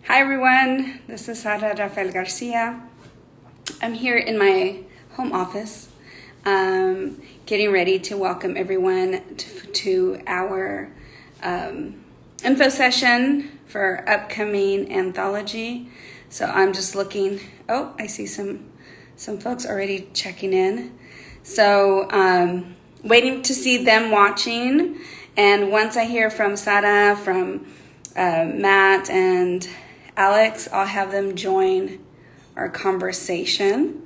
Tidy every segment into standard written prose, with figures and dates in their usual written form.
Hi everyone, this is Sara Rafael Garcia. I'm here in my home office, getting ready to welcome everyone to our info session for our upcoming anthology. So I'm just looking. Oh, I see some folks already checking in. So waiting to see them watching, and once I hear from Sara, from Matt, and Alex, I'll have them join our conversation.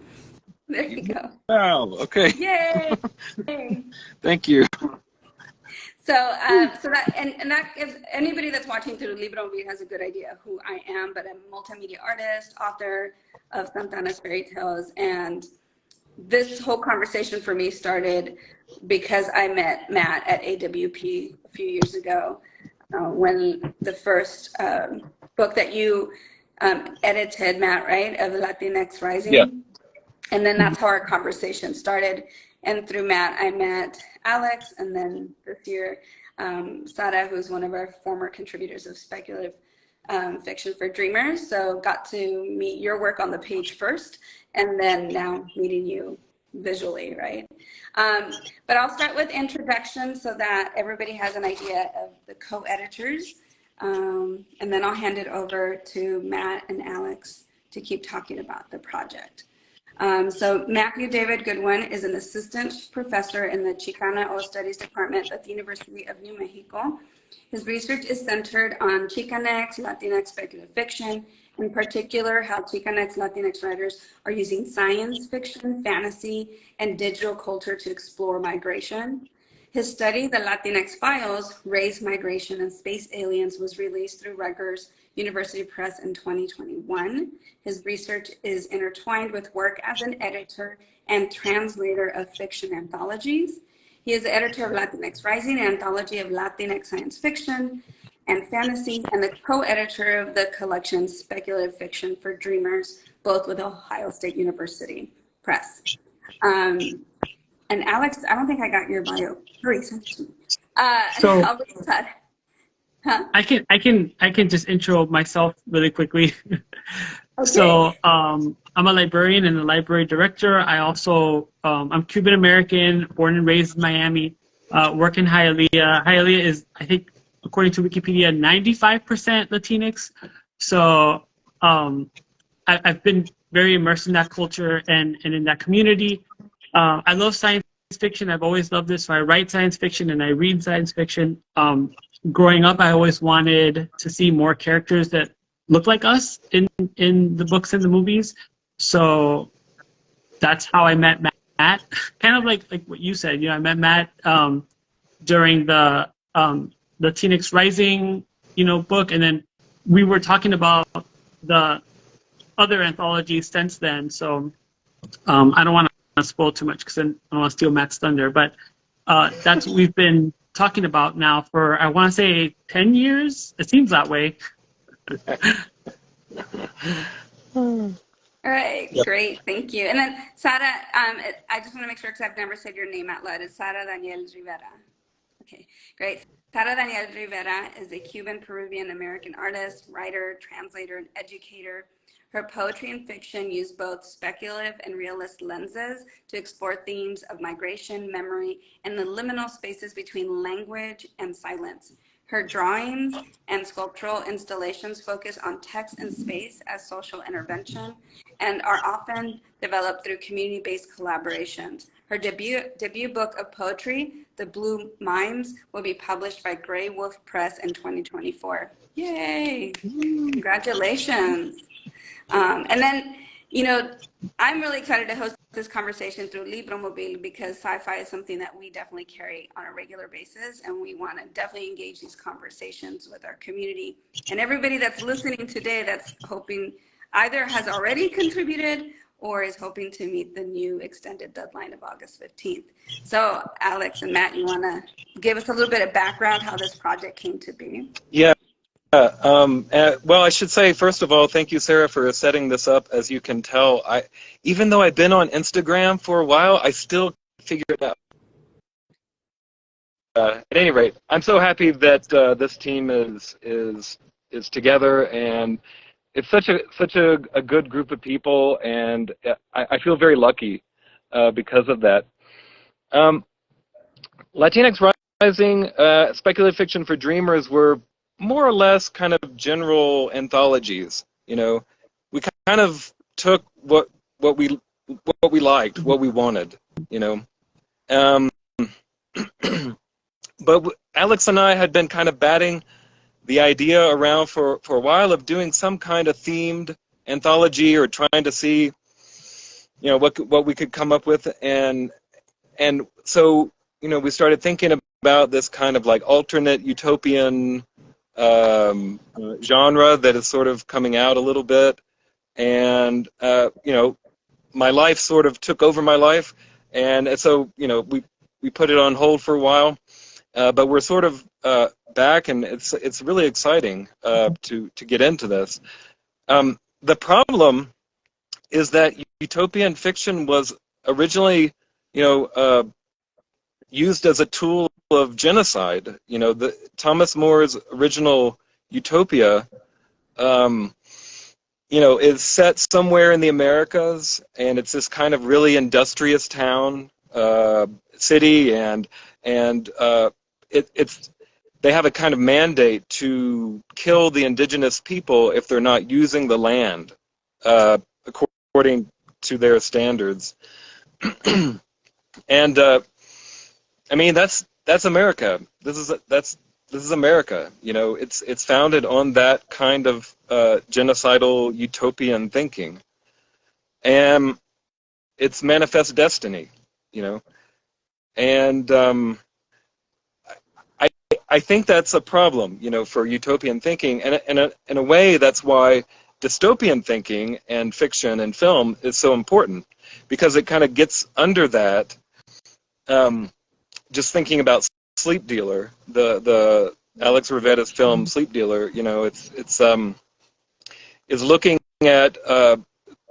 There you go. Wow. Okay. Yay! Thank you. So that and that gives anybody that's watching through Libro has a good idea who I am. But I'm a multimedia artist, author of Santana's Fairy Tales, and this whole conversation for me started because I met Matt at AWP a few years ago, when the first book that you edited, Matt, right, of Latinx Yeah. Rising. And then that's how our conversation started. And through Matt, I met Alex, and then this year, Sara, who's one of our former contributors of speculative fiction for Dreamers. So got to meet your work on the page first, and then now meeting you visually, right? But I'll start with introduction so that everybody has an idea of the co-editors. And then I'll hand it over to Matt and Alex to keep talking about the project. So Matthew David Goodwin is an assistant professor in the Chicana O Studies Department at the University of New Mexico. His research is centered on Chicanx, Latinx speculative fiction, in particular how Chicanx Latinx writers are using science fiction, fantasy, and digital culture to explore migration. His study, The Latinx Files, Race, Migration, and Space Aliens, was released through Rutgers University Press in 2021. His research is intertwined with work as an editor and translator of fiction anthologies. He is the editor of Latinx Rising, an anthology of Latinx science fiction and fantasy, and the co-editor of the collection Speculative Fiction for Dreamers, both with Ohio State University Press. And Alex, I don't think I got your bio. Hurry, send it to me. So I'll read that. Huh? I can just intro myself really quickly. Okay. So I'm a librarian and a library director. I also I'm Cuban American, born and raised in Miami. Work in Hialeah. Hialeah is, I think, according to Wikipedia, 95% Latinx. So I've been very immersed in that culture and in that community. I love science fiction. I've always loved this. So I write science fiction and I read science fiction. Growing up, I always wanted to see more characters that look like us in the books and the movies. So that's how I met Matt. Kind of like what you said. I met Matt during the Latinx Rising, book, and then we were talking about the other anthologies since then. So I don't want to spoil too much because I don't want to steal Matt's thunder. But that's what we've been talking about now for, I want to say, 10 years. It seems that way. All right, Yep. great, thank you. And then Sara, I just want to make sure because I've never said your name out loud. It's Sara Daniel Rivera. Okay, great. Sara Daniel Rivera is a Cuban Peruvian American artist, writer, translator, and educator. Her poetry and fiction use both speculative and realist lenses to explore themes of migration, memory, and the liminal spaces between language and silence. Her drawings and sculptural installations focus on text and space as social intervention and are often developed through community-based collaborations. Her debut book of poetry, The Blue Mimes, will be published by Grey Wolf Press in 2024. Yay! Congratulations. And then, I'm really excited to host this conversation through Libromobile because sci-fi is something that we definitely carry on a regular basis, and we want to definitely engage these conversations with our community. And everybody that's listening today that's hoping either has already contributed or is hoping to meet the new extended deadline of August 15th. So Alex and Matt, you want to give us a little bit of background how this project came to be? Yeah. Well, I should say, first of all, thank you, Sarah, for setting this up. As you can tell, even though I've been on Instagram for a while, I still figure it out. At any rate, I'm so happy that this team is together, and it's such a good group of people, and I feel very lucky because of that. Latinx Rising, speculative fiction for dreamers were more or less kind of general anthologies. You know, we kind of took what we liked, what we wanted. You know, um, but Alex and I had been kind of batting the idea around for a while of doing some kind of themed anthology, or trying to see, you know, what we could come up with, and so, you know, we started thinking about this kind of like alternate utopian genre that is sort of coming out a little bit, and you know, my life sort of took over my life, and so, you know, we put it on hold for a while, but we're sort of back, and it's really exciting to get into this. The problem is that utopian fiction was originally, you know, used as a tool of genocide. You know, the Thomas More's original Utopia, you know, is set somewhere in the Americas, and it's this kind of really industrious town, city, and it's they have a kind of mandate to kill the indigenous people if they're not using the land according to their standards. And I mean, that's America. This is America. You know, it's founded on that kind of genocidal utopian thinking, and it's manifest destiny. You know, and I think that's a problem, you know, for utopian thinking, and in a way, that's why dystopian thinking and fiction and film is so important, because it kind of gets under that. Just thinking about Sleep Dealer, the Alex Rivetta's film Sleep Dealer, you know, it's is looking at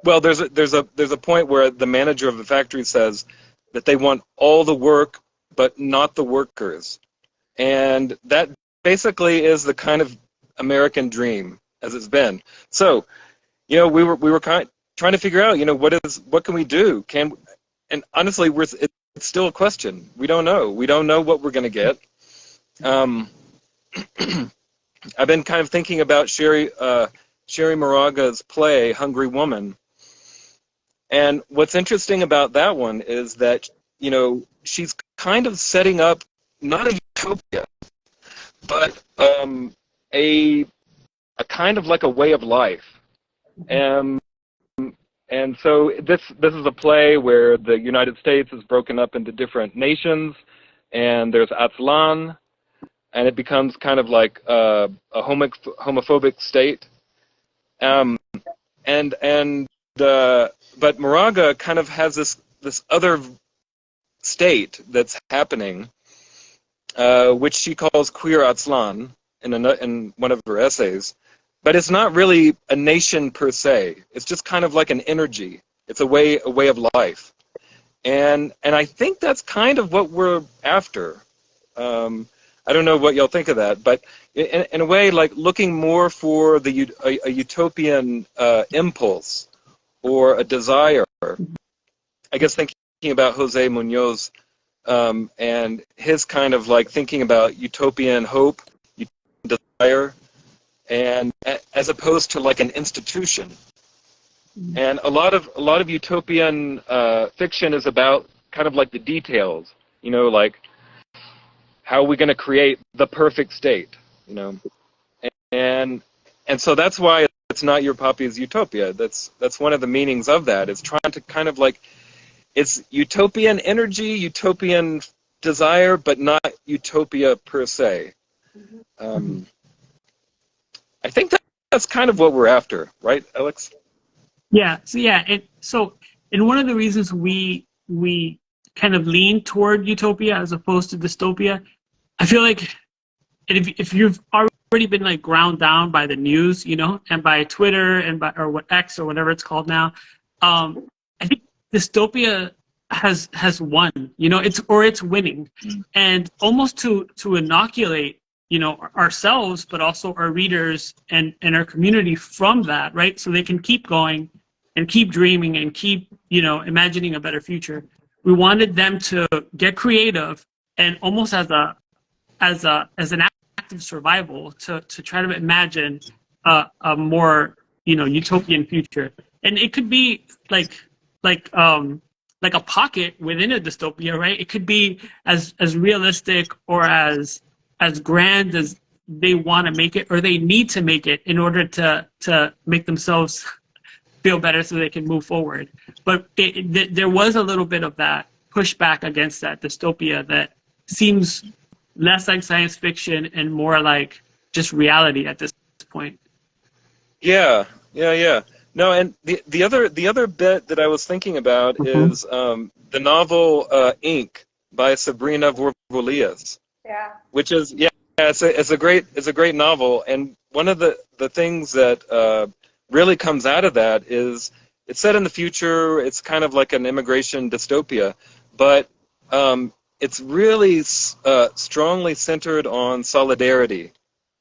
well, there's a point where the manager of the factory says that they want all the work but not the workers. And that basically is the kind of American dream as it's been. So, you know, we were trying to figure out, you know, what can we do? And honestly, it's still a question. We don't know. We don't know what we're going to get. I've been kind of thinking about Sherry Moraga's play Hungry Woman. And what's interesting about that one is that, you know, she's kind of setting up not a utopia, but a kind of like a way of life. And so this is a play where the United States is broken up into different nations, and there's Aztlan, and it becomes kind of like a homophobic state. But Moraga kind of has this other state that's happening, which she calls queer Aztlan in one of her essays. But it's not really a nation per se. It's just kind of like an energy. It's a way of life, and I think that's kind of what we're after. I don't know what y'all think of that, but in a way, like looking more for a utopian impulse or a desire. I guess thinking about Jose Munoz and his kind of like thinking about utopian hope, utopian desire, and as opposed to like an institution. And a lot of utopian fiction is about kind of like the details, you know, like how are we going to create the perfect state, you know, and so that's why it's not your Papi's Utopia. That's one of the meanings of that. It's trying to kind of like, it's utopian energy, utopian desire, but not utopia per se. I think that's kind of what we're after, right, Alex? Yeah. So one of the reasons we kind of lean toward utopia as opposed to dystopia, I feel like if you've already been like ground down by the news, you know, and by Twitter and or what X or whatever it's called now, I think dystopia has won. You know, it's winning, and almost to inoculate ourselves, but also our readers and our community from that, right? So they can keep going and keep dreaming and keep, imagining a better future. We wanted them to get creative and almost as an act of survival to try to imagine a more, utopian future. And it could be like a pocket within a dystopia, right? It could be as realistic or as grand as they want to make it, or they need to make it in order to make themselves feel better so they can move forward. But there was a little bit of that pushback against that dystopia that seems less like science fiction and more like just reality at this point. Yeah. No, and the other bit that I was thinking about is the novel Ink by Sabrina Vorvolius. Yeah. Which is it's a great novel, and one of the things that really comes out of that is it's set in the future. It's kind of like an immigration dystopia, but it's really strongly centered on solidarity.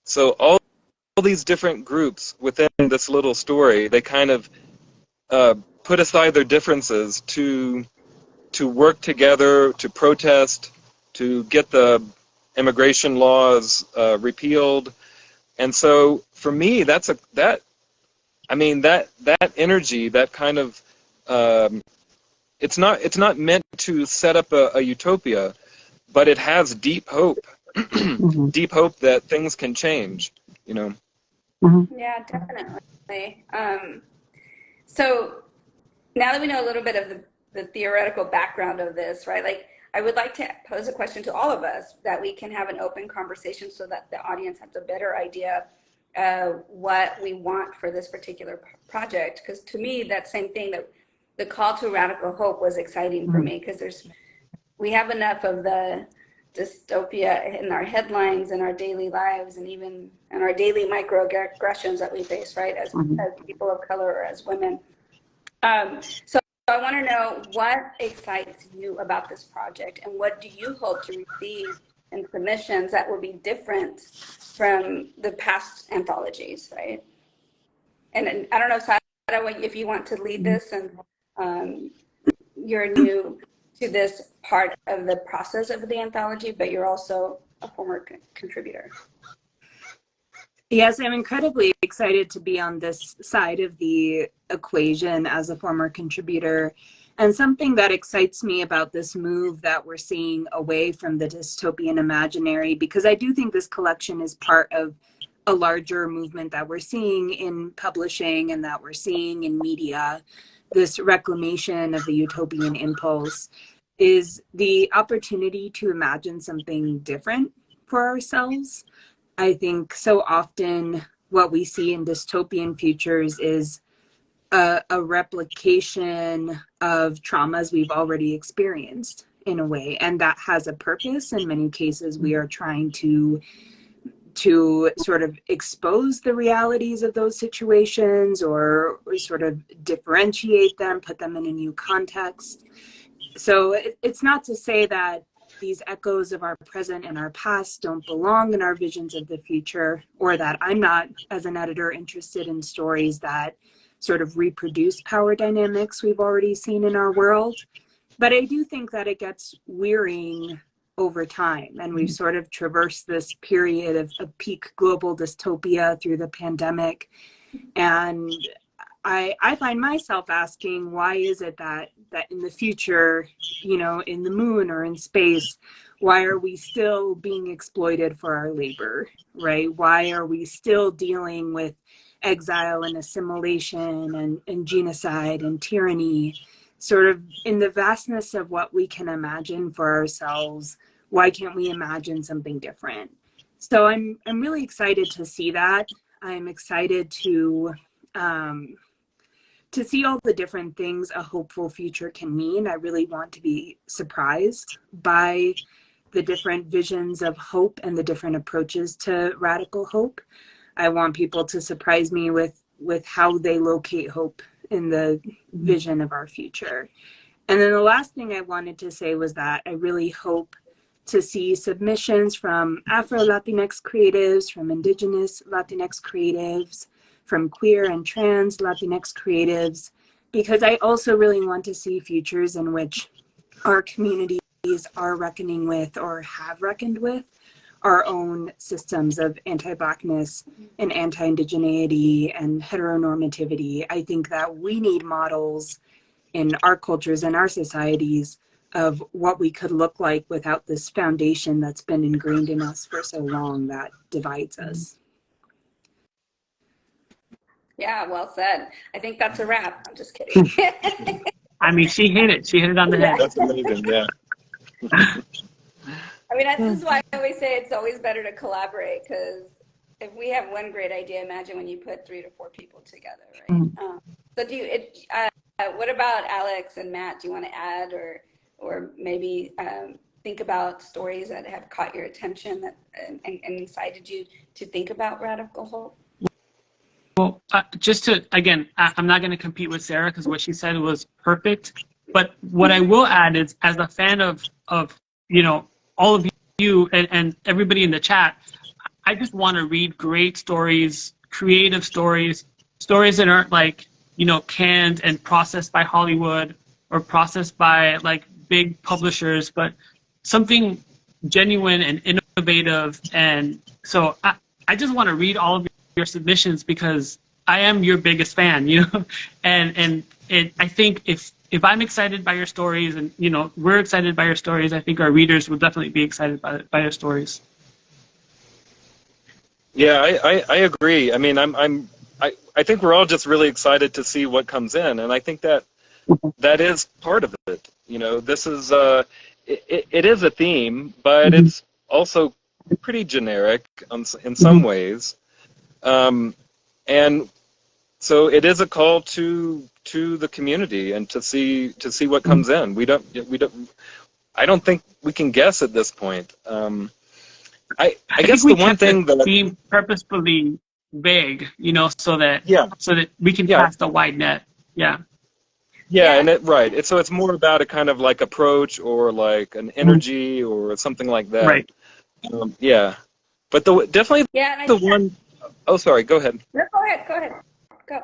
So all these different groups within this little story, they kind of put aside their differences to work together, to protest, to get the immigration laws repealed. And so for me, that energy, that kind of it's not meant to set up a utopia, but it has deep hope, deep hope that things can change, Yeah, definitely. So now that we know a little bit of the theoretical background of this, right? Like, I would like to pose a question to all of us that we can have an open conversation so that the audience has a better idea of what we want for this particular project. Because to me, that same thing, that the call to radical hope was exciting for me, because we have enough of the dystopia in our headlines and our daily lives, and even in our daily microaggressions that we face, right, as people of color or as women. So I want to know what excites you about this project, and what do you hope to receive in submissions that will be different from the past anthologies, right? And I don't know, Sada, if you want to lead this, and you're new to this part of the process of the anthology, but you're also a former contributor. Yes, I'm incredibly excited to be on this side of the equation as a former contributor. And something that excites me about this move that we're seeing away from the dystopian imaginary, because I do think this collection is part of a larger movement that we're seeing in publishing and that we're seeing in media, this reclamation of the utopian impulse, is the opportunity to imagine something different for ourselves. I think so often what we see in dystopian futures is a replication of traumas we've already experienced in a way, and that has a purpose. In many cases, we are trying to sort of expose the realities of those situations, or sort of differentiate them, put them in a new context. So it's not to say that these echoes of our present and our past don't belong in our visions of the future, or that I'm not, as an editor, interested in stories that sort of reproduce power dynamics we've already seen in our world. But I do think that it gets wearying over time, and we've sort of traversed this period of peak global dystopia through the pandemic. And I find myself asking, why is it that in the future, in the moon or in space, why are we still being exploited for our labor, right? Why are we still dealing with exile and assimilation and genocide and tyranny? Sort of in the vastness of what we can imagine for ourselves, why can't we imagine something different? So I'm really excited to see that. I'm excited to see all the different things a hopeful future can mean. I really want to be surprised by the different visions of hope and the different approaches to radical hope. I want people to surprise me with how they locate hope in the vision of our future. And then the last thing I wanted to say was that I really hope to see submissions from Afro-Latinx creatives, from Indigenous Latinx creatives, from queer and trans Latinx creatives, because I also really want to see futures in which our communities are reckoning with or have reckoned with our own systems of anti-Blackness and anti-indigeneity and heteronormativity. I think that we need models in our cultures and our societies of what we could look like without this foundation that's been ingrained in us for so long that divides us. Yeah, well said. I think that's a wrap. I'm just kidding. I mean, she hit it. She hit it on the head. That's amazing. Yeah. I mean, this is why I always say it's always better to collaborate, because if we have one great idea, imagine when you put 3 to 4 people together, right? So what about Alex and Matt? Do you want to add or maybe think about stories that have caught your attention and incited you to think about Radical Hope? Well, just to, again, I'm not going to compete with Sarah because what she said was perfect. But what I will add is, as a fan of all of you and everybody in the chat, I just want to read great stories, creative stories, stories that aren't like, canned and processed by Hollywood or processed by like big publishers, but something genuine and innovative. And so I just want to read all of your submissions because I am your biggest fan, and I think if I'm excited by your stories and we're excited by your stories, I think our readers will definitely be excited by your stories. Yeah, I agree. I mean, I think we're all just really excited to see what comes in, and I think that is part of it. This is it is a theme, but it's also pretty generic in some ways, and so it is a call to the community and to see what comes in. I don't think we can guess at this point. I guess the one thing that being purposefully vague, so that we can cast a wide net. Yeah. Yeah, and it's more about a kind of like approach or like an energy or something like that. Right. Yeah, but definitely the one. Oh, sorry. Go ahead. No, go ahead. Go.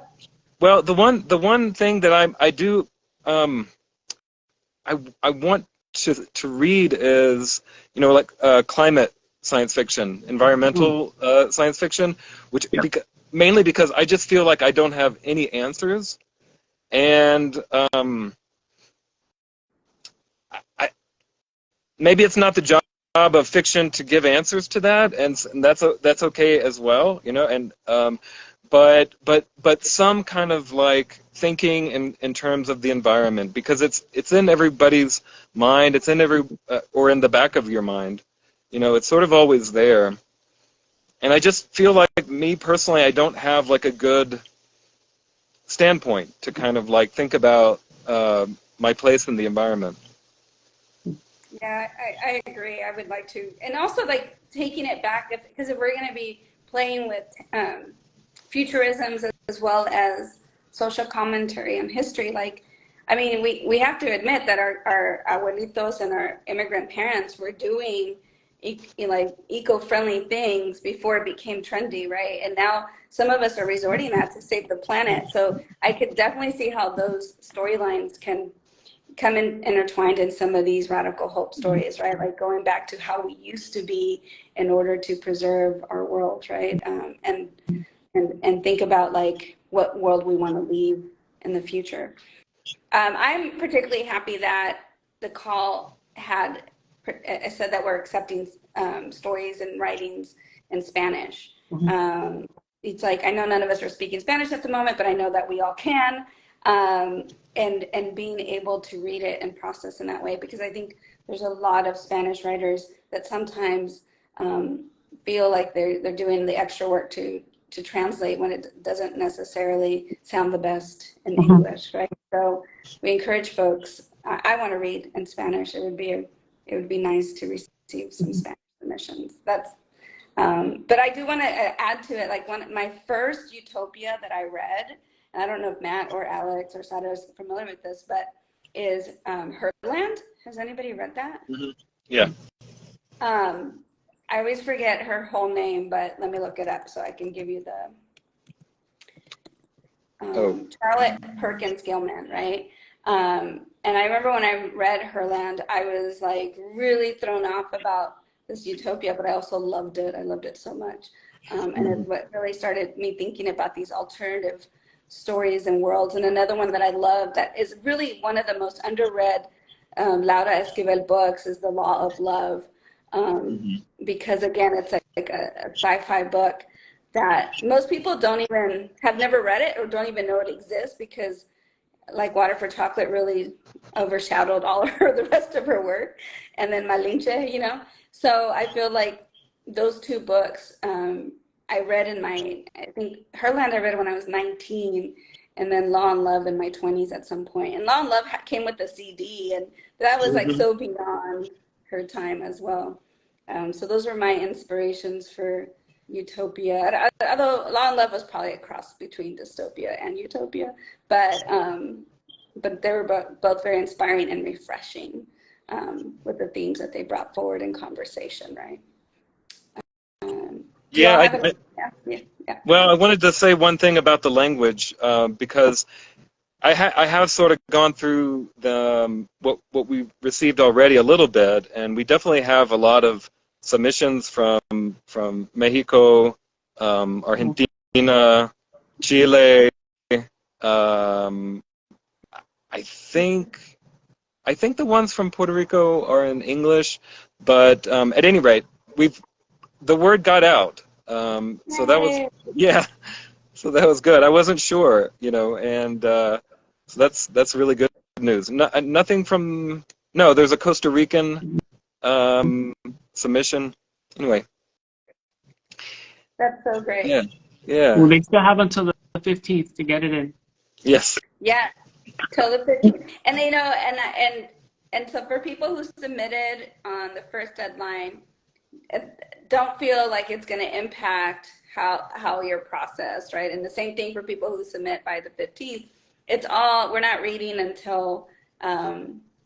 Well, the one thing that I do I want to read is like climate science fiction, environmental science fiction, which mainly because I just feel like I don't have any answers, and maybe it's not the job of fiction to give answers to that, and that's okay as well, and but some kind of like thinking in terms of the environment, because it's in everybody's mind, it's in or in the back of your mind, it's sort of always there, and I just feel like me personally, I don't have like a good standpoint to kind of like think about my place in the environment. Yeah, I agree. I would like to, and also like taking it back, because if we're going to be playing with futurisms as well as social commentary and history, like, I mean, we have to admit that our abuelitos and our immigrant parents were doing like eco-friendly things before it became trendy, right? And now some of us are resorting that to save the planet. So I could definitely see how those storylines can come intertwined in some of these Radical Hope stories, right? Like going back to how we used to be in order to preserve our world, right? And think about like what world we want to leave in the future. I'm particularly happy that the call had said that we're accepting stories and writings in Spanish. It's like, I know none of us are speaking Spanish at the moment, but I know that we all can. And being able to read it and process in that way, because I think there's a lot of Spanish writers that sometimes feel like they're doing the extra work to translate when it doesn't necessarily sound the best in English, right? So we encourage folks. I want to read in Spanish. It would be nice to receive some Spanish submissions. But I do want to add to it, like my first Utopia that I read, and I don't know if Matt or Alex or Sada is familiar with this, but is Herland. Has anybody read that? Yeah. I always forget her whole name, but let me look it up so I can give you the Charlotte Perkins Gilman, right? And I remember when I read Herland, I was like really thrown off about this Utopia, but I also loved it. I loved it so much. And it what really started me thinking about these alternative stories and worlds. And another one that I love that is really one of the most underread Laura Esquivel books is The Law of Love. Because again, it's like a sci-fi book that most people have never read it or don't even know it exists because like Water for Chocolate really overshadowed all of the rest of her work. And then Malinche, you know. So I feel like those two books I read I think Herland I read when I was 19 and then Law and Love in my 20s at some point. And Law and Love came with a CD and that was like so beyond her time as well. So those were my inspirations for Utopia. Although Law and Love was probably a cross between dystopia and utopia, but they were both very inspiring and refreshing with the themes that they brought forward in conversation, right? Yeah, well, I wanted to say one thing about the language because I have sort of gone through the what we received already a little bit, and we definitely have a lot of submissions from Mexico, Argentina, Chile. I think the ones from Puerto Rico are in English, but at any rate, the word got out. So that was so that was good. I wasn't sure, you know, and so that's really good news. Nothing from there's a Costa Rican submission. Anyway. That's so great. Yeah. Well, they still have until the 15th to get it in. Yes. Yeah, till the 15th. And you know, and so for people who submitted on the first deadline, don't feel like it's going to impact how you're processed, right? And the same thing for people who submit by the 15th. We're not reading until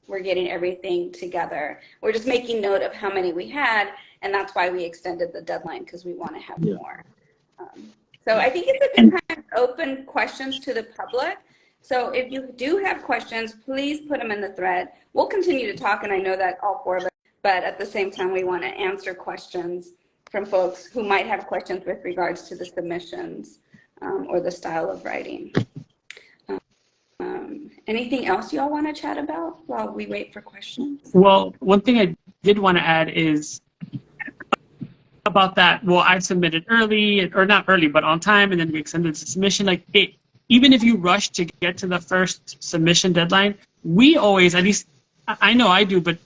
we're getting everything together. We're just making note of how many we had, and that's why we extended the deadline, because we want to have more. So I think it's a good time to open questions to the public. So if you do have questions, please put them in the thread. We'll continue to talk, and I know that all four of us, but at the same time, we want to answer questions from folks who might have questions with regards to the submissions or the style of writing. Anything else you all want to chat about while we wait for questions? Well, one thing I did want to add is about that. Well, I submitted early, or not early, but on time, and then we extended the submission. Like even if you rush to get to the first submission deadline, we always, at least I know I do, but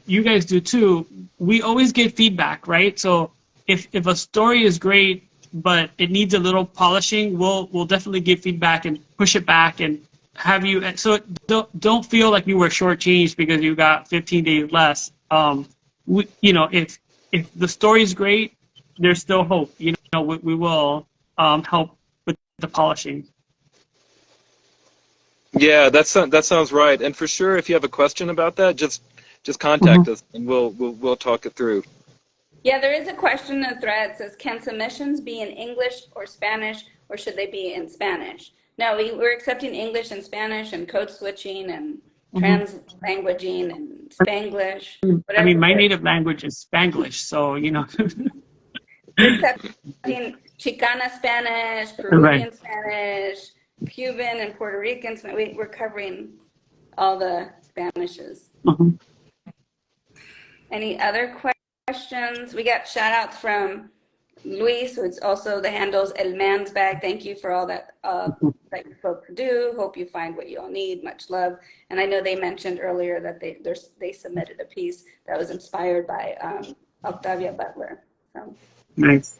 you guys do too. We always get feedback, right? So if a story is great, but it needs a little polishing, we'll definitely give feedback and push it back and have you. So don't feel like you were shortchanged because you got 15 days less. If the story is great, there's still hope. We will help with the polishing. Yeah, that sounds right. And for sure, if you have a question about that, just contact us and we'll talk it through. Yeah, there is a question in the thread. It says, can submissions be in English or Spanish, or should they be in Spanish? No, we're accepting English and Spanish and code switching and trans-languaging and Spanglish. I mean, my native language is Spanglish, so, We're accepting Chicana Spanish, Peruvian Spanish, Cuban and Puerto Rican Spanish. We're covering all the Spanishes. Any other questions? We got shout outs from Luis, who's also the handles El Man's Bag. Thank you for all that that you folks do. Hope you find what you all need. Much love. And I know they mentioned earlier that they submitted a piece that was inspired by Octavia Butler. So. Nice.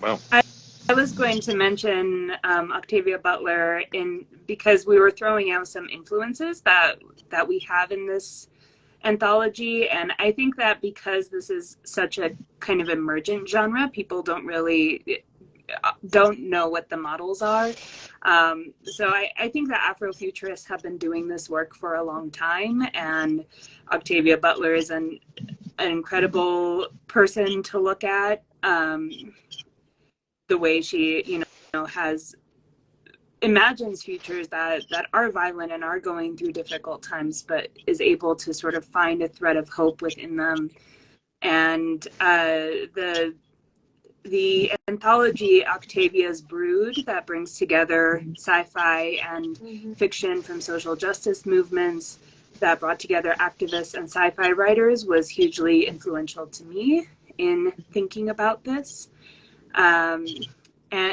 Wow. I was going to mention Octavia Butler because we were throwing out some influences that we have in this anthology, and I think that because this is such a kind of emergent genre, people don't know what the models are. So I think that Afrofuturists have been doing this work for a long time, and Octavia Butler is an incredible person to look at. The way she, imagines futures that are violent and are going through difficult times, but is able to sort of find a thread of hope within them. And the anthology Octavia's Brood, that brings together sci-fi and fiction from social justice movements, that brought together activists and sci-fi writers, was hugely influential to me in thinking about this. And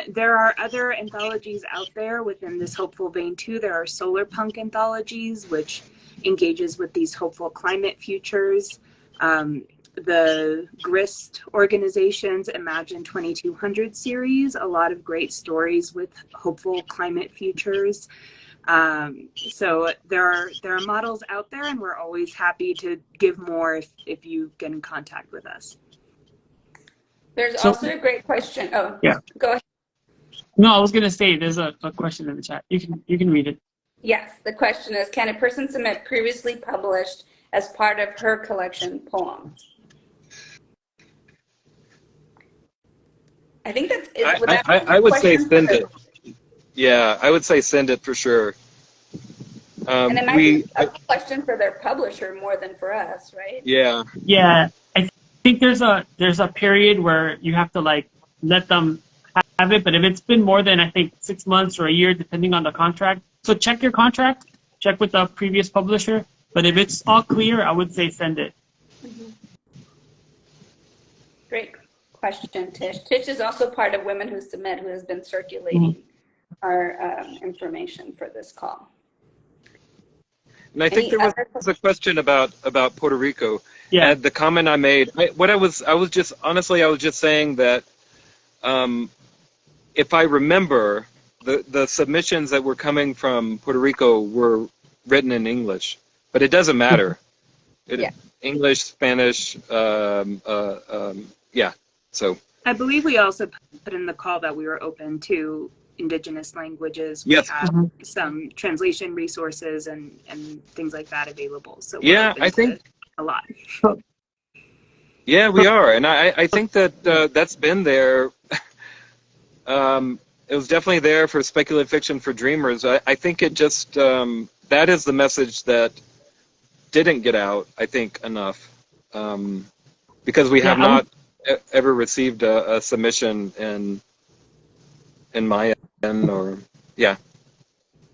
there are other anthologies out there within this hopeful vein too. There are solar punk anthologies, which engages with these hopeful climate futures. The GRIST organization's Imagine 2200 series, a lot of great stories with hopeful climate futures. So there are models out there, and we're always happy to give more if you get in contact with us. There's also a great question. Oh, yeah. Go ahead. No, I was going to say there's a question in the chat. You can read it. Yes, the question is, can a person submit previously published as part of her collection poems? I think that's. I would say send it. Yeah, I would say send it for sure. And it might be a question for their publisher more than for us, right? Yeah. Yeah, I think there's a period where you have to like let them have it, but if it's been more than, I think, 6 months or a year, depending on the contract. So check your contract, check with the previous publisher. But if it's all clear, I would say send it. Mm-hmm. Great question, Tish. Tish is also part of Women Who Submit, who has been circulating our information for this call. And I think there was a question about Puerto Rico. Yeah. The comment I made, I was just saying that if I remember, the submissions that were coming from Puerto Rico were written in English, but it doesn't matter. English, Spanish, yeah. So I believe we also put in the call that we were open to indigenous languages. We yes. have some translation resources and things like that available. So yeah, I think a lot. Yeah, we are, and I think that that's been there. It was definitely there for speculative fiction for dreamers. I think it just that is the message that didn't get out, I think, enough, because we have not ever received a submission in Mayan or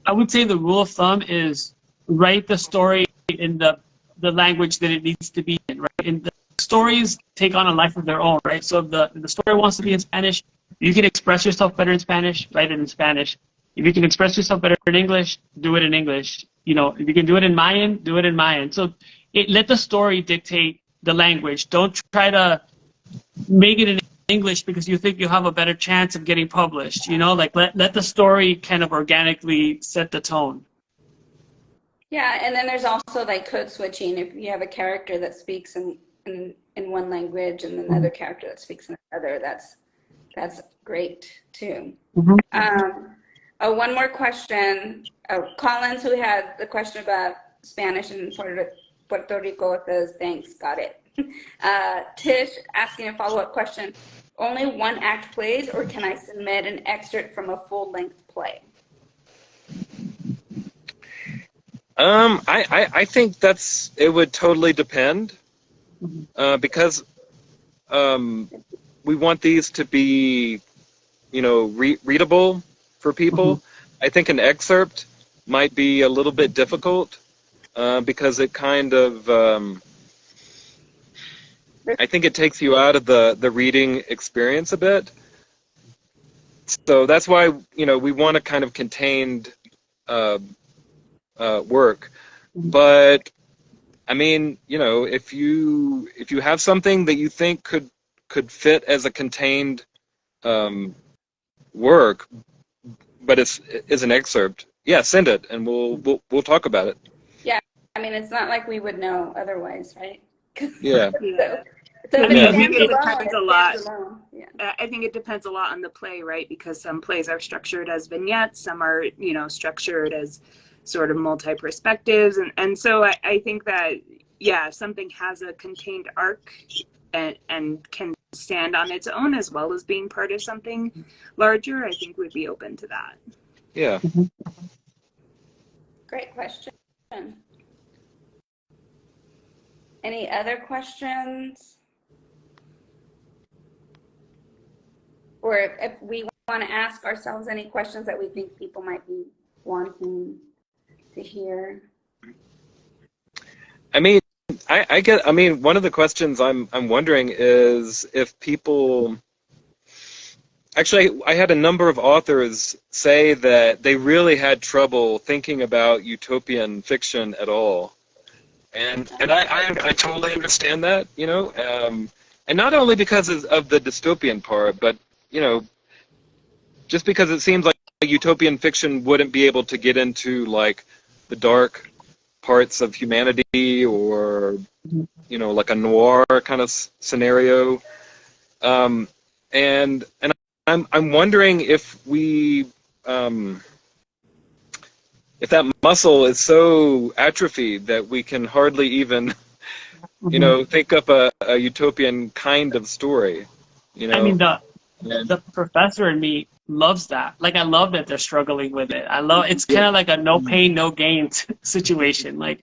I would say the rule of thumb is write the story in the language that it needs to be in, right? And the stories take on a life of their own, right? So if the story wants to be in Spanish, you can express yourself better in Spanish, write it in Spanish. If you can express yourself better in English, do it in English. If you can do it in Mayan, do it in Mayan. So let the story dictate the language. Don't try to make it in English because you think you'll have a better chance of getting published. Let the story kind of organically set the tone. Yeah, and then there's also like code switching. If you have a character that speaks in one language and another character that speaks in another, that's great too. One more question. Collins, who had the question about Spanish in Puerto Rico, says, thanks, got it. Tish asking a follow-up question. Only one act plays, or can I submit an excerpt from a full-length play? I think it would totally depend, because we want these to be, readable for people. I think an excerpt might be a little bit difficult because it kind of, I think it takes you out of the reading experience a bit. So that's why, we want a kind of contained work. But I mean, if you have something that you think could fit as a contained work, but is an excerpt, send it and we'll talk about it. Yeah, I mean, it's not like we would know otherwise, right? Yeah. I think it depends a lot. Yeah. I think it depends a lot on the play, right? Because some plays are structured as vignettes, some are, structured as sort of multi-perspectives. And so I think that, if something has a contained arc and can stand on its own as well as being part of something larger, I think we'd be open to that. Yeah. Great question. Any other questions? Or if we want to ask ourselves any questions that we think people might be wanting to hear. I mean, I mean, one of the questions I'm wondering is if people. Actually, I had a number of authors say that they really had trouble thinking about utopian fiction at all, and I totally understand that, you know, and not only because of the dystopian part, but you know, just because it seems like utopian fiction wouldn't be able to get into like the dark parts of humanity, or you know, like a noir kind of scenario, and I'm wondering if we if that muscle is so atrophied that we can hardly even you know think up a utopian kind of story, you know. I mean, the professor in me loves that. Like, I love that they're struggling with it. I love it's kind of like a no pain, no gain situation. Like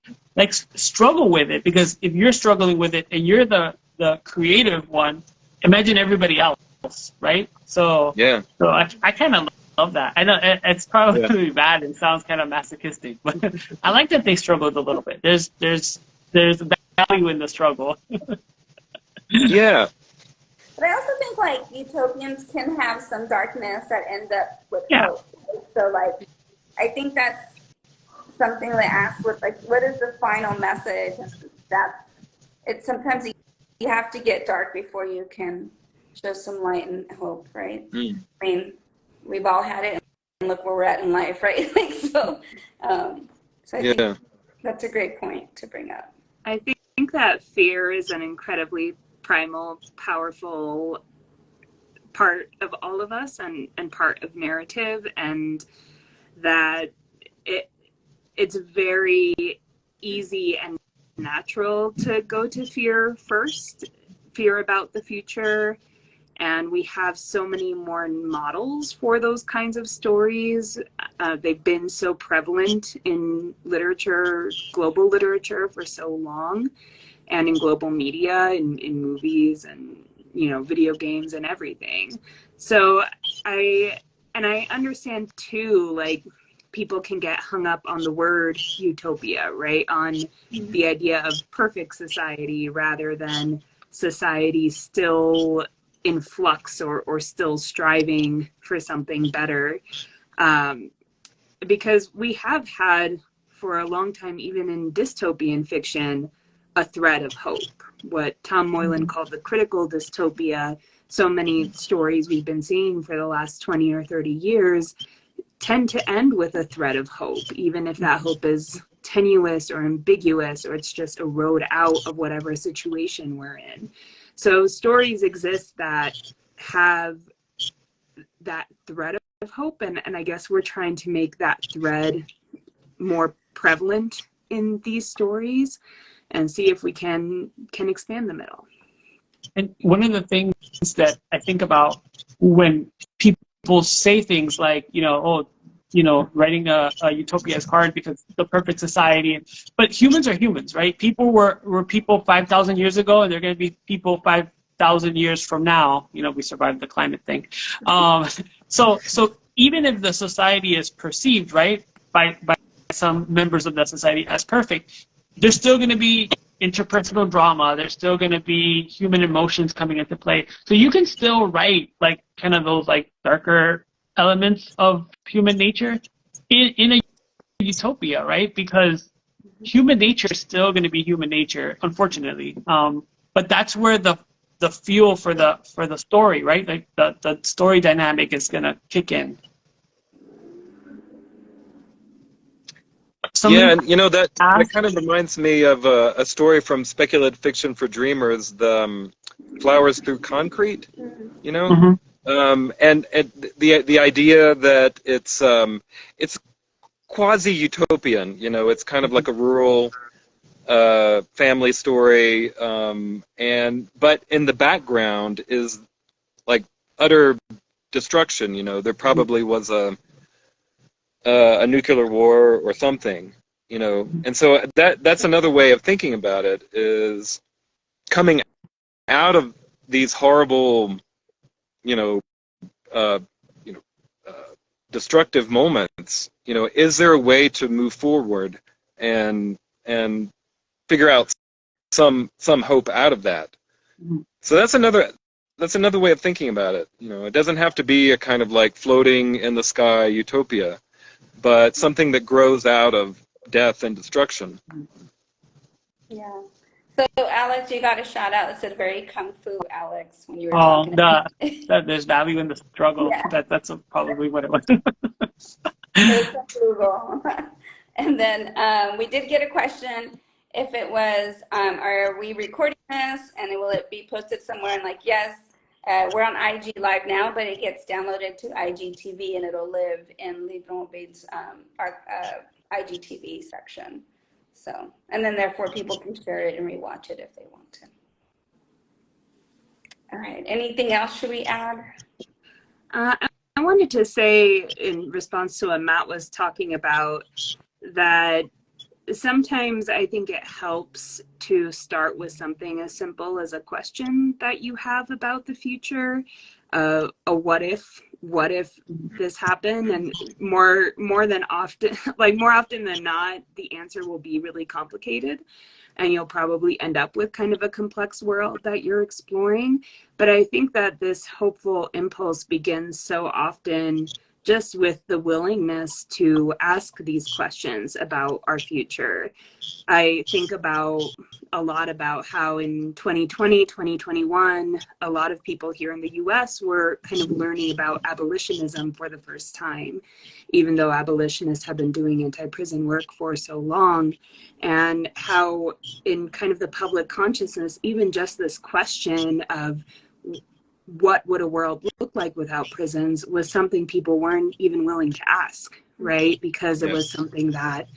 struggle with it, because if you're struggling with it and you're the creative one, imagine everybody else, right? So yeah. So I kind of love that. I know it's probably bad and sounds kind of masochistic, but I like that they struggled a little bit. There's value in the struggle. Yeah. But I also think like utopians can have some darkness that ends up with hope. So like, I think that's something that asks with like, what is the final message? That it's sometimes you have to get dark before you can show some light and hope, right? I mean, we've all had it, and look where we're at in life, right? Like, so I think that's a great point to bring up. I think that fear is an incredibly primal, powerful part of all of us, and part of narrative, and that it's very easy and natural to go to fear first, fear about the future. And we have so many more models for those kinds of stories. They've been so prevalent in literature, global literature, for so long, and in global media, in movies, and you know, video games and everything. So I understand too, like, people can get hung up on the word utopia, right? On the idea of perfect society rather than society still in flux, or still striving for something better. Because we have had for a long time, even in dystopian fiction, a thread of hope. What Tom Moylan called the critical dystopia. So many stories we've been seeing for the last 20 or 30 years tend to end with a thread of hope, even if that hope is tenuous or ambiguous, or it's just a road out of whatever situation we're in. So stories exist that have that thread of hope, and I guess we're trying to make that thread more prevalent in these stories and see if we can expand the middle. And one of the things that I think about when people say things like, writing a utopia is hard because the perfect society, but humans are humans, right? People were people 5,000 years ago, and they're going to be people 5,000 years from now. You know, we survived the climate thing. So even if the society is perceived, right, by some members of that society as perfect, there's still going to be interpersonal drama. There's still going to be human emotions coming into play. So you can still write like kind of those like darker elements of human nature in a utopia, right? Because human nature is still going to be human nature, unfortunately. But that's where the fuel for the story, right? Like the story dynamic is going to kick in. And you know, that kind of reminds me of a story from Speculative Fiction for Dreamers, the Flowers Through Concrete, you know? And the idea that it's quasi-utopian, you know, it's kind of like a rural family story, but in the background is like utter destruction. You know, there probably was a nuclear war or something. You know, and so that's another way of thinking about it, is coming out of these horrible, you know, uh, you know, destructive moments. You know, is there a way to move forward and figure out some hope out of that? So that's another way of thinking about it. You know, it doesn't have to be a kind of like floating in the sky utopia, but something that grows out of death and destruction. Yeah. So Alex, you got a shout out. It said very kung fu, Alex, when you were Oh, talking. that there's value in the struggle. Yeah. That's probably what it was. It's a Google. And then we did get a question if it was, are we recording this and will it be posted somewhere? And like, yes, we're on IG Live now, but it gets downloaded to IGTV and it'll live in Libro Obeid's IGTV section. So, and then therefore people can share it and rewatch it if they want to. All right, anything else should we add? I wanted to say, in response to what Matt was talking about, that sometimes I think it helps to start with something as simple as a question that you have about the future, a what if this happened, and more than often, like more often than not, the answer will be really complicated. And you'll probably end up with kind of a complex world that you're exploring. But I think that this hopeful impulse begins so often just with the willingness to ask these questions about our future. I think a lot about how in 2020, 2021, a lot of people here in the US were kind of learning about abolitionism for the first time, even though abolitionists have been doing anti-prison work for so long, and how in kind of the public consciousness, even just this question of what would a world look like without prisons was something people weren't even willing to ask, right? Because it was something that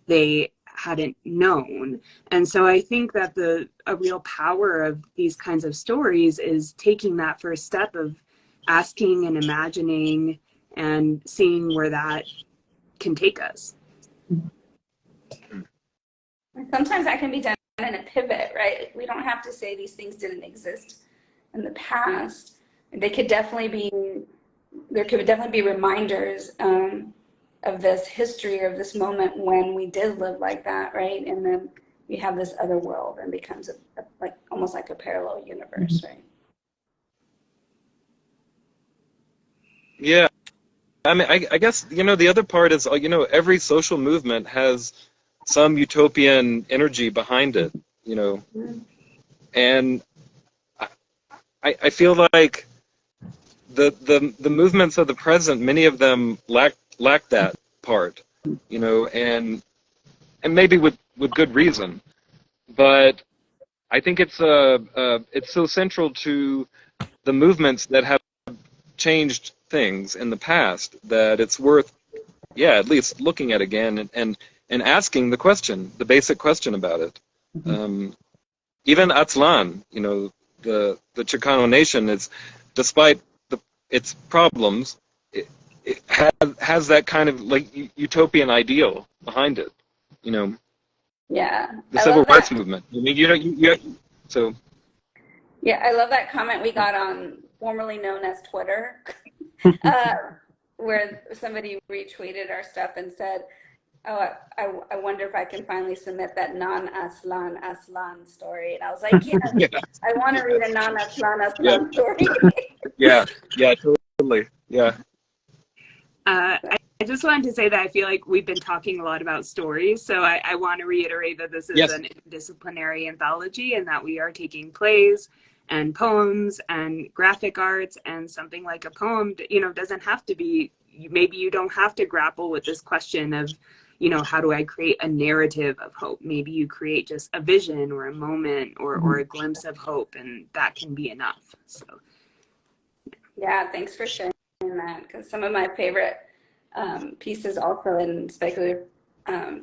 they hadn't known. And so I think that a real power of these kinds of stories is taking that first step of asking and imagining and seeing where that can take us. Sometimes that can be done in a pivot, right? We don't have to say these things didn't exist in the past. There could definitely be reminders of this history, of this moment when we did live like that, right? And then we have this other world and becomes like almost like a parallel universe, right? Yeah. I mean, I guess, you know, the other part is, you know, every social movement has some utopian energy behind it, you know. And I feel like the movements of the present, many of them lack that part, you know, and maybe with good reason. But I think it's so central to the movements that have changed things in the past that it's worth, at least looking at again and asking the question, the basic question about it. Even Aztlan, you know, the Chicano nation is, despite its problems, it has that kind of like utopian ideal behind it, you know. Yeah, The civil rights movement. I mean, so. Yeah, I love that comment we got on formerly known as Twitter, where somebody retweeted our stuff and said, "Oh, I wonder if I can finally submit that non-Aslan story." And I was like, "Yeah, I want to read a non-Aslan story." Yeah, totally. Yeah. I just wanted to say that I feel like we've been talking a lot about stories, so I want to reiterate that this is an interdisciplinary anthology and that we are taking plays and poems and graphic arts, and something like a poem, you know, doesn't have to be, maybe you don't have to grapple with this question of, you know, how do I create a narrative of hope? Maybe you create just a vision or a moment or a glimpse of hope, and that can be enough. So yeah, thanks for sharing that, because some of my favorite pieces also in speculative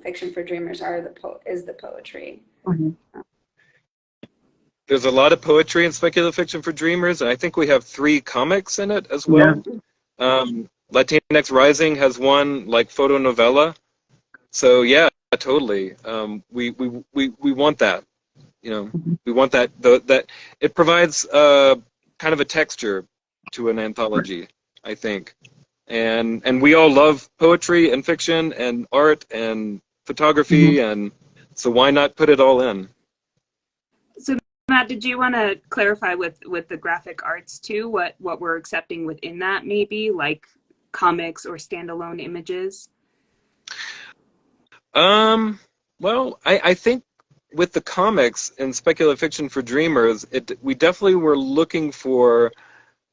fiction for dreamers is the poetry. Mhm. There's a lot of poetry and speculative fiction for dreamers, and I think we have 3 comics in it as Yeah. well. Latinx Rising has one like photonovela. So yeah, totally. We want that. You know, we want that. That it provides kind of a texture to an anthology, I think. And we all love poetry and fiction and art and photography, and so why not put it all in? So Matt, did you want to clarify with the graphic arts too, what we're accepting within that, maybe like comics or standalone images? Well, I think with the comics and speculative fiction for dreamers, we definitely were looking for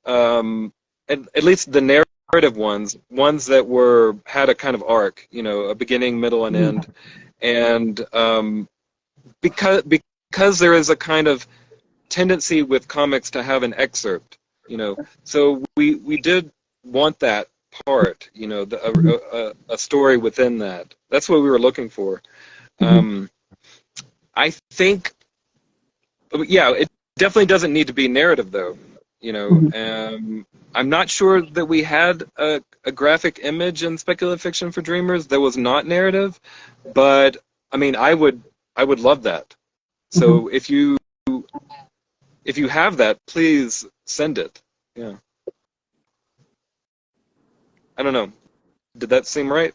at least the narrative ones that had a kind of arc, you know, a beginning, middle, and end, and because there is a kind of tendency with comics to have an excerpt, you know, so we did want that part, you know, a story within that. That's what we were looking for. I think, yeah, it definitely doesn't need to be narrative, though. You know, I'm not sure that we had a graphic image in speculative fiction for dreamers that was not narrative, but I mean, I would love that. So if you have that, please send it. Yeah. I don't know. Did that seem right?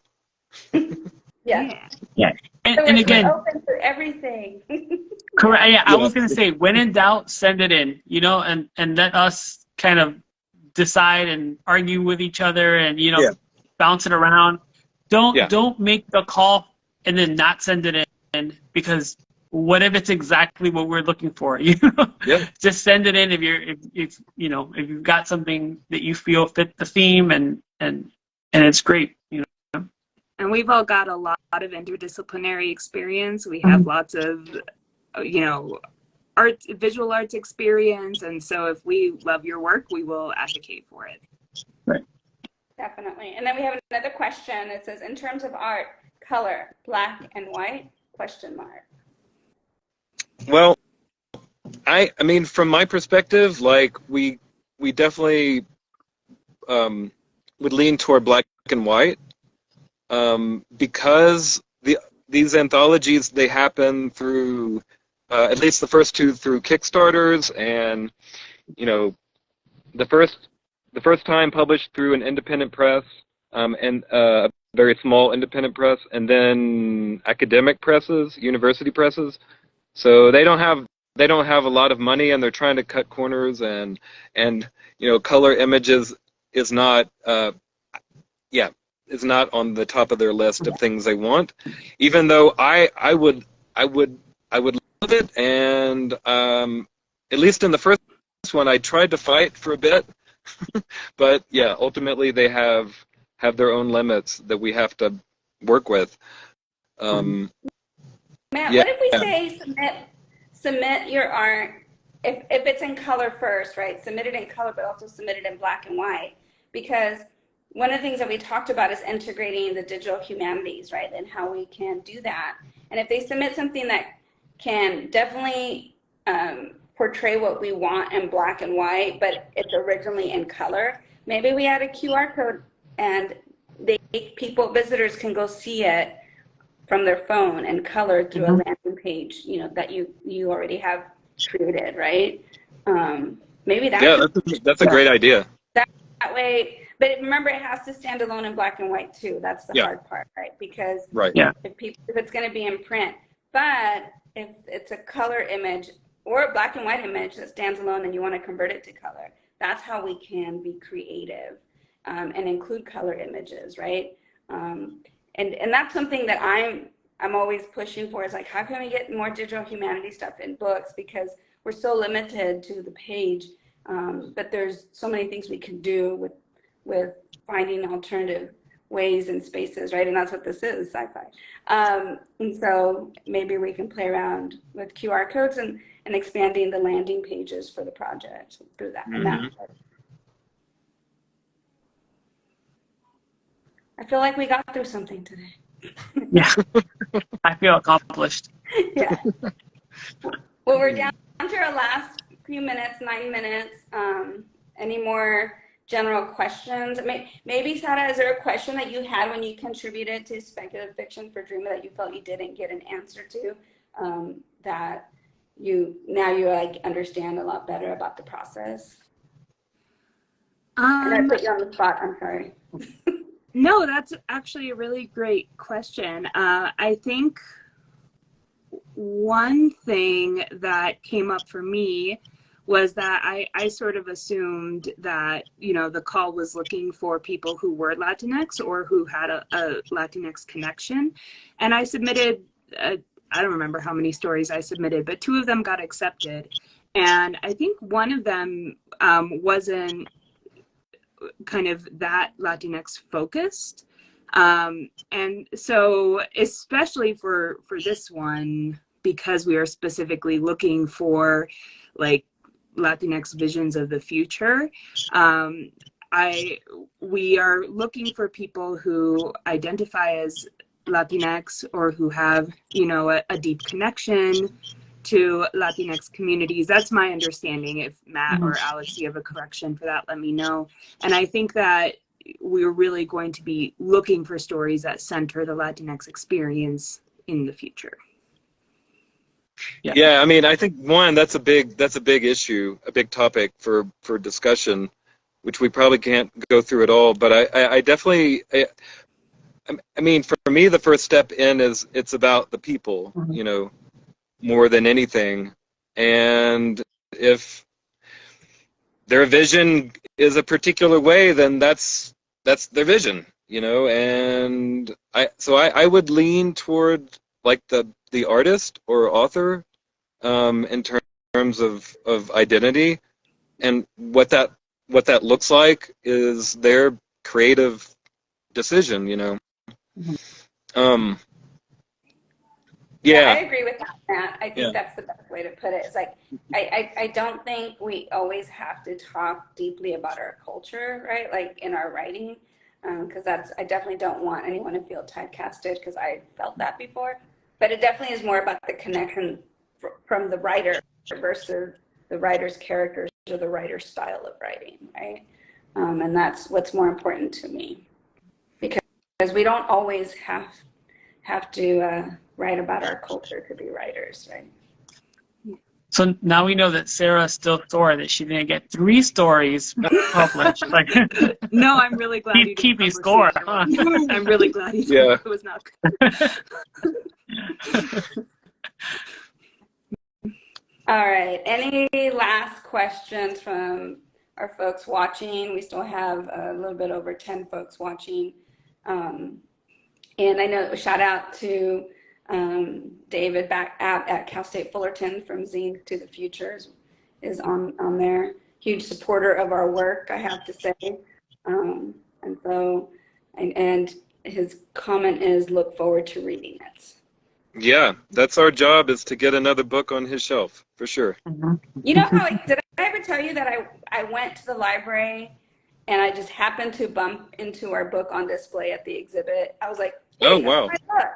Yeah. Yeah. So And we're again, open for everything. correct. Yeah, I Yeah. was gonna say, when in doubt, send it in. You know, and let us kind of decide and argue with each other, and Yeah. bounce it around. Yeah. Don't make the call and then not send it in, because what if it's exactly what we're looking for? You know, Yeah. just send it in if if you've got something that you feel fit the theme, and it's great. You know. And we've all got a lot of interdisciplinary experience. We have lots of, visual arts experience. And so if we love your work, we will advocate for it. Right. Definitely. And then we have another question. It says, in terms of art, color, black and white, question mark. Well, I mean, from my perspective, like we definitely would lean toward black and white, because these anthologies, they happen through at least the first 2 through Kickstarters, and you know, the first time published through an independent press, and a very small independent press, and then academic presses, university presses. So they don't have a lot of money, and they're trying to cut corners, and color images is not is not on the top of their list of things they want, even though I would love it, and at least in the first one I tried to fight for a bit, but yeah, ultimately they have their own limits that we have to work with. Matt, Yeah. what if we say submit your art, if it's in color first, right? Submit it in color, but also submit it in black and white. Because one of the things that we talked about is integrating the digital humanities, right? And how we can do that. And if they submit something that can definitely portray what we want in black and white, but it's originally in color, maybe we add a QR code and visitors can go see it from their phone and colored through a landing page, that you already have created, right? Maybe that. Yeah, that's a great idea. That way, but remember, it has to stand alone in black and white too. That's the hard part, right? Because if it's going to be in print, but if it's a color image or a black and white image that stands alone and you want to convert it to color, that's how we can be creative and include color images, right? And that's something that I'm always pushing for, is like, how can we get more digital humanities stuff in books, because we're so limited to the page, but there's so many things we can do with finding alternative ways and spaces, right? And that's what this is, sci-fi. And so maybe we can play around with QR codes and expanding the landing pages for the project through that. And that. I feel like we got through something today. Yeah, I feel accomplished. Yeah. Well, we're down to our last few minutes, 9 minutes. Any more general questions? Maybe, Sada, is there a question that you had when you contributed to speculative fiction for Dreamer that you felt you didn't get an answer to, that you like understand a lot better about the process? And I put you on the spot, I'm sorry. No, that's actually a really great question. I think one thing that came up for me was that I sort of assumed that, you know, the call was looking for people who were Latinx or who had a Latinx connection. And I submitted, I don't remember how many stories I submitted, but 2 of them got accepted. And I think one of them wasn't kind of that Latinx focused. And so especially for this one, because we are specifically looking for like Latinx visions of the future, we are looking for people who identify as Latinx or who have, you know, a deep connection to Latinx communities. That's my understanding. If Matt or Alex, you have a correction for that, let me know. And I think that we're really going to be looking for stories that center the Latinx experience in the future. Yeah, I mean, I think that's a big issue, a big topic for discussion, which we probably can't go through it all. But I definitely, I mean, for me, the first step in is it's about the people, you know, more than anything. And if their vision is a particular way, then that's their vision, you know. And I would lean toward like the artist or author in terms of identity, and what that looks like is their creative decision, you know. Yeah, I agree with that, Matt. I think that's the best way to put it. It's like, I don't think we always have to talk deeply about our culture, right? Like in our writing, because I definitely don't want anyone to feel typecasted, because I felt that before. But it definitely is more about the connection from the writer versus the writer's characters or the writer's style of writing, right? And that's what's more important to me, because we don't always have to write about our culture to be writers, right? So now we know that Sarah's still sore that she didn't get 3 stories published. Like, no, I'm really glad you didn't keeping score. Huh? I'm really glad you didn't. It was not good. All right. Any last questions from our folks watching? We still have a little bit over 10 folks watching. And I know, shout out to David back at Cal State Fullerton from Zine to the Future is on there. Huge supporter of our work, I have to say. And so, and his comment is, look forward to reading it. Yeah, that's our job, is to get another book on his shelf, for sure. You know how, did I ever tell you that I went to the library and I just happened to bump into our book on display at the exhibit? I was like, hey, oh, wow. that's my book.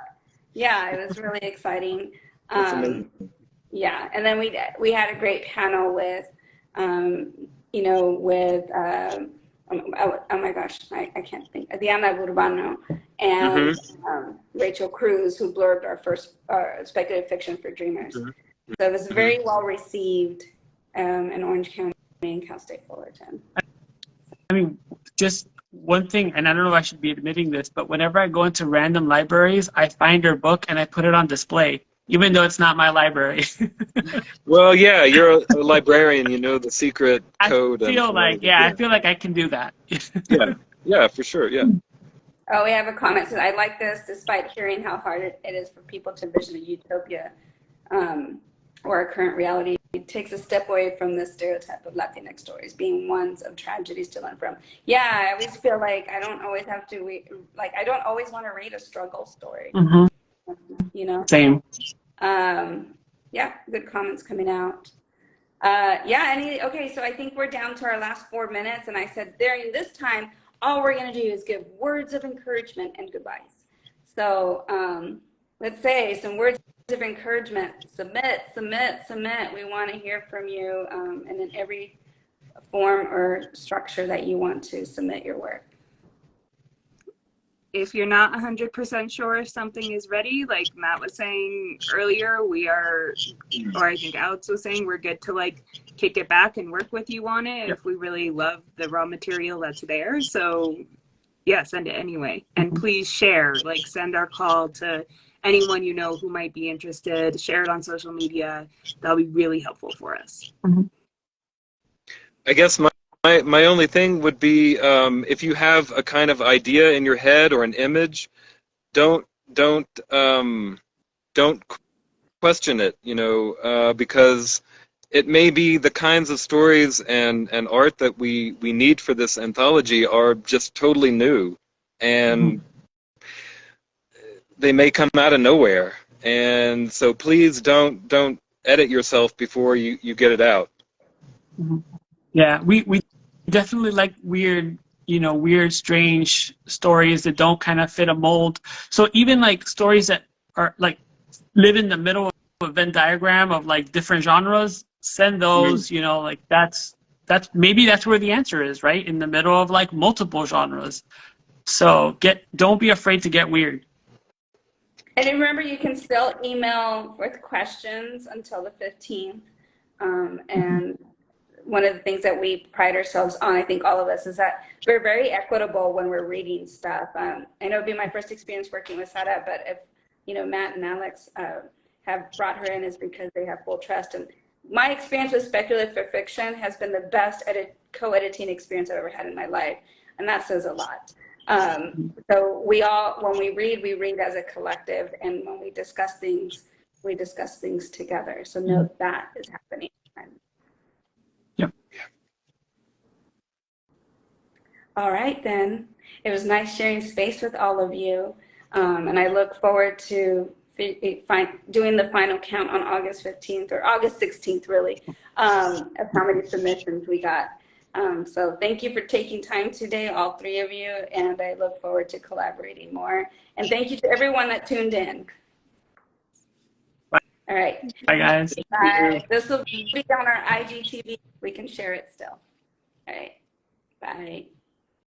Yeah, it was really exciting. Yeah, and then we had a great panel with, you know, with, oh my gosh, I can't think, Diana Burbano and Rachel Cruz, who blurbed our first speculative fiction for Dreamers. So it was very well received in Orange County and Cal State Fullerton. I mean, just one thing, and I don't know if I should be admitting this, but whenever I go into random libraries, I find your book and I put it on display, even though it's not my library. Well, yeah, you're a librarian, you know the secret code. I feel like I can do that. yeah, for sure, yeah. Oh, we have a comment that says, I like this despite hearing how hard it is for people to envision a utopia or a current reality. It takes a step away from the stereotype of Latinx stories being ones of tragedies to learn from. Yeah, I always feel like I don't always have to, I don't always want to read a struggle story. You know? Same. Yeah, good comments coming out. Okay, so I think we're down to our last 4 minutes, and I said during this time, all we're going to do is give words of encouragement and goodbyes. So let's say some words of encouragement. Submit, submit, submit. We want to hear from you, and in every form or structure that you want to submit your work. If you're not 100% sure if something is ready, like Matt was saying earlier, we are, or I think Alex was saying, we're good to like kick it back and work with you on it if we really love the raw material that's there. So yeah, send it anyway. And please share, like send our call to anyone you know who might be interested, share it on social media. That'll be really helpful for us. I guess my only thing would be if you have a kind of idea in your head or an image, don't question it, you know, because it may be the kinds of stories and art that we need for this anthology are just totally new, and they may come out of nowhere, and so please don't edit yourself before you get it out. Yeah, we definitely like weird, you know, weird, strange stories that don't kind of fit a mold. So even like stories that are like live in the middle of a Venn diagram of like different genres, send those, you know, like that's maybe that's where the answer is, right? In the middle of like multiple genres. So don't be afraid to get weird. And remember, you can still email with questions until the 15th. And one of the things that we pride ourselves on, I think all of us, is that we're very equitable when we're reading stuff. I know it'd be my first experience working with Sada, but if, you know, Matt and Alex have brought her in is because they have full trust. And my experience with speculative fiction has been the best co-editing experience I've ever had in my life. And that says a lot. So when we read as a collective, and when we discuss things together. So note that is happening. Yep. All right, then. It was nice sharing space with all of you. And I look forward to doing the final count on August 15th, or August 16th, really, of how many submissions we got. So thank you for taking time today, all three of you, and I look forward to collaborating more. And thank you to everyone that tuned in. Bye. All right. Bye, guys. Bye. This will be on our IGTV. We can share it still. All right. Bye.